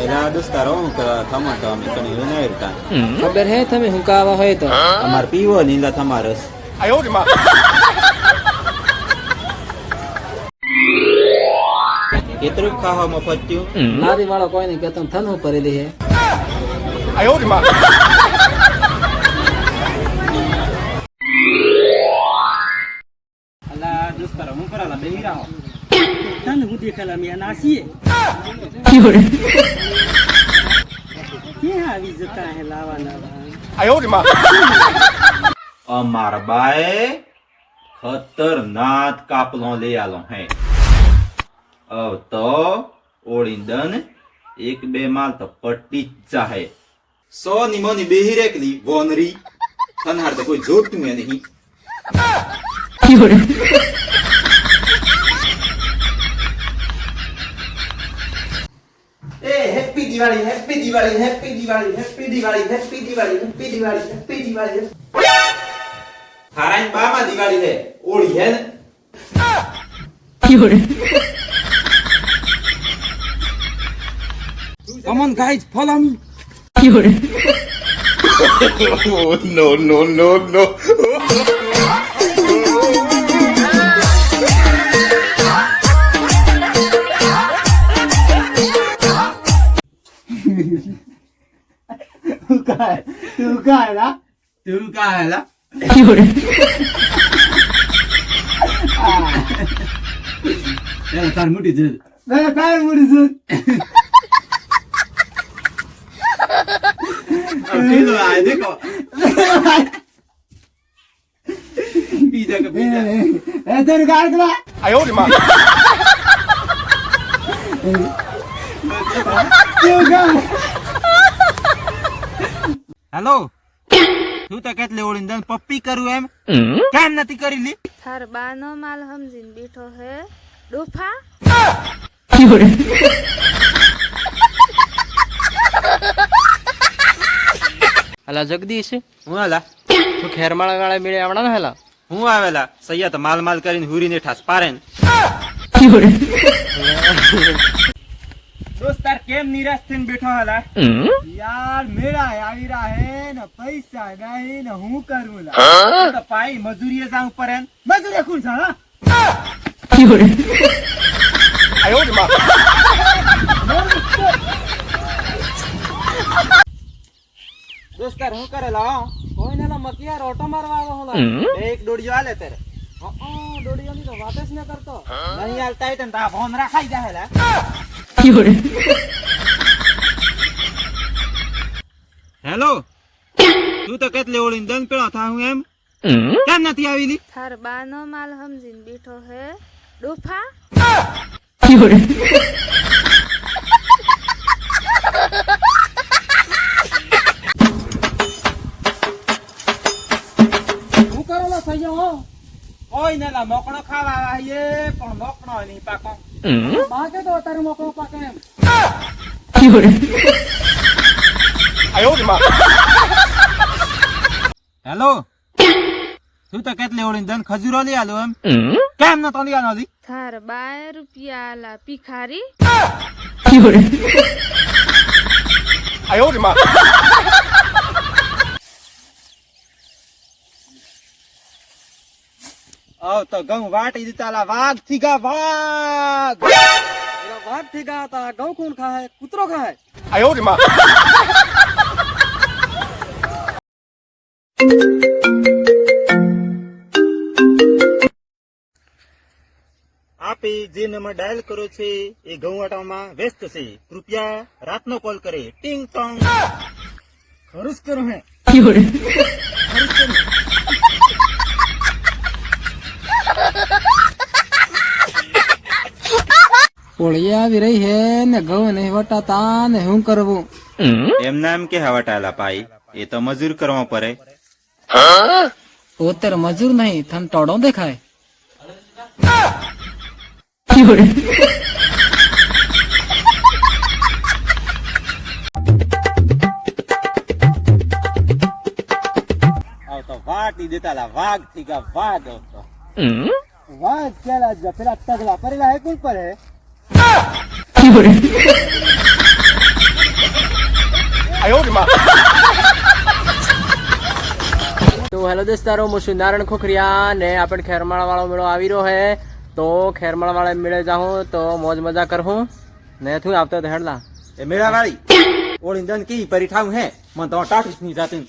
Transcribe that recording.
એલા દોસ્તારો હું થમણ તો અમે કણી વિનાય હતા ખબર હે તમે હું કાવા હોય તો અમાર પીવો નીંદા તમારસ કેટલું ખાવામાં પચ્યું નારી વાળો કોઈ નહીં કેતો થન હું પરેલી હે અલા દોસ્તારો હું કરાલા બેહી રાહો તને હું દેખાલા મિયા નાસીએ ક્યાં આવી જતા હે લાવાના અમાર બાએ ખતરનાક કાપલો લઈ આલો હે અવ તો ઓળીંદન એક બે માલ તો પટ્ટી જ ચાહે 100 ની મોની બેહી રેકલી વોનરી થનહાર તો કોઈ જોતું મે નહીં એ happy Diwali happy Diwali happy Diwali happy Diwali happy Diwali happy Diwali happy Diwali હારાઈ બામાં દિવાળી હે ઓળી હે ને Come on guys, follow me. no. तू काय ना? याला तार मुठी जर. नाही काय मुठी जर. देखो पिज्जा का पिज्जा ए तेरे गाड़ करा હેલો તું તો કેટલે ઓળીને પપ્પી કરું એમ કેમ નથી કરી લી થાર બાનો માલ સમજીને બેઠો હે ડોફા હલા જગદીશ હું આલા તું ખેરમાળા વાળા મેળે આવડા ને હલા હું આવેલા સૈયા તો માલ કરીને હુરીને ઠાસ પારે ને દોસ્તાર કેમ નિરાશ થઈને બેઠો હાલા યાર મેળા આવી રહ્યા હે ને પૈસા નહીં ને હું કરું લા તો પાઈ મજૂરીએ જાઉં પર એમ મજૂરી કોણ છે દોસ્તાર હું કરે લાવો કોઈ ને મકિયાર ઓટો મારવા આવો હોલા એક દોડિયો આલે તારે દોડીઓની તો વાત જ ન કરતો નહીં હાલતા હોય તો આ ભોન રાખાઈ જાય લા હેલો તું તો કેટલે ઓળીને દન પેલો થાઉં એમ કેમ નથી આવેલી થાર બાનો માલ સમજીને બેઠો હે ડોફા હું કરેલો સૈયો કોઈ ને લા મોકળો ખાવા આવીએ પણ મોકળો નહીં પાકો બાકે તો તારે મોકળો પાકે એમ હેલો તું તો કેટલે ઓળીને દન ખજૂરો લઈ આલો એમ કેમ ન તો લઈ આલો દી થાર 12 રૂપિયા આલા ભિખારી આવ તો ગમ વાટી દીતાલા વાઘ થી ગા વાઘ વાત થી ગયા હતા ગૌ કોણ ખાય કૂતરો ખાય આપે જે નંબર ડાયલ કરો છે એ ઘઉંવાટામાં વ્યસ્ત છે કૃપયા રાતનો કોલ કરે ટિંગ ટોંગ ખરુશ કરું હે પોળી આવી રહી હે ને ઘઉં નહીં વટાતા ને શું કરવું એમના એમ કે હવાટાલા પાઈ એ તો મજૂર કરવા પડે પોતર મજૂર નહીં થન ટોડો દેખાય આવ તો વાટી દેતાલા વાઘ થી ગા વાઘ આવતો વાહ ક્યાં પેલા તગલા પરેલા હે કોણ પર હે તો હેલો દોસ્તારો, હું છું નારણ ખોખરિયા ને આપણે ખેરમાળા વાળો મેળો આવી રહ્યો હે. તો ખેરમાળા વાળા મેળે જાઉં તો મોજ મજા કરું ને તું આવતો તો હેડલા. એ મેળા વાળી ઓળી દન કી પરી ઠાવું હે મને તો ટાટુસ ની જાતું